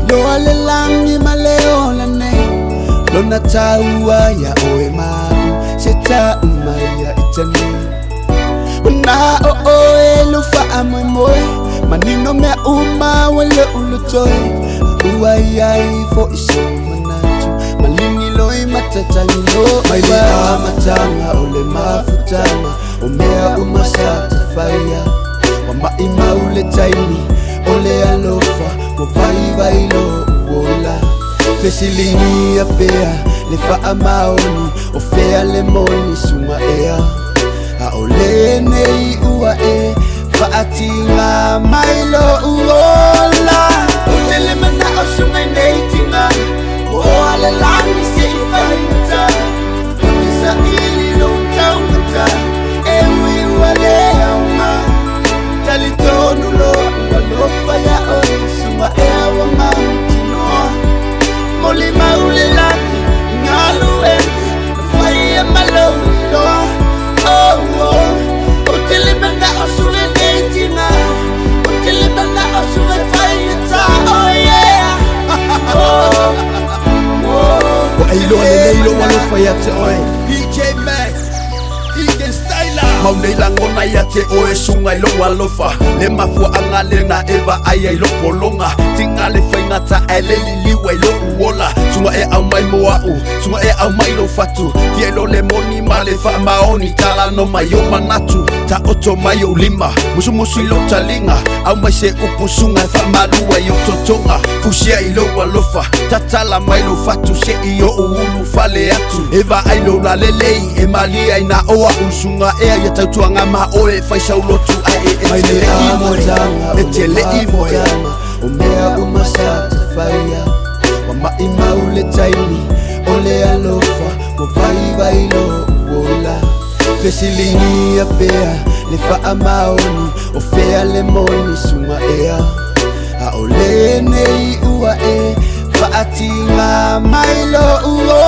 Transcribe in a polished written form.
Lo ale langi maleo la ne lo na taua ya oe mau se ta umaya itani na oe lo fa amoy moy manino me uma wale ulutoy uai ai fo iso manatu malingi loi matatani lo mai ba matanga ole mafutanga omea umasata faya wama imaule taini ole alofa Pai bailo wola Fesilingi apea Le faa maoni O fea le moni suma ea A ole nei ua e Faatinga mailo uola Utele mana o sunga nei tinga O ale langi se ifaita Utisa ili lo taungata Ewi wale auma Talitonu lo Walofa ya oi Suma ea wa mantinoa Moli maule laki Ngalue Faya maloli loa Oh oh Utili mena osunge neitina Utili mena osunge faya ta Oh yeah Oh Oh Ailo aleilo walofa ya te oe PJ Max Egan Styler Maunei langona ya te oe sunga ilo walofa Le mafua angale na eva aya ilo polonga Tingale whaingata ele liliwa ilo uola Sunga e au mai moau, sunga e au mai lo fatu Tielo le moni male wha maoni tala no mai o manatu Ta oto mai o lima, musu musu ilo talinga Au mai se upu sunga wha marua i o totonga Fusia ilo walofa, tatala mai lo fatu Se i o uulu fale atu Eva ailo la lelei, e mali ai na oa usunga Ea ya tautua ngama oe fai saulotu ai Mai le amotanga, Etele imoe Omea umasata faya Wama imaule taini Ole alofa Wapai bailo uola Fesilingi apea Le faa maoni O fea le moni suma ea A ole nei ua e Faatinga mailo uola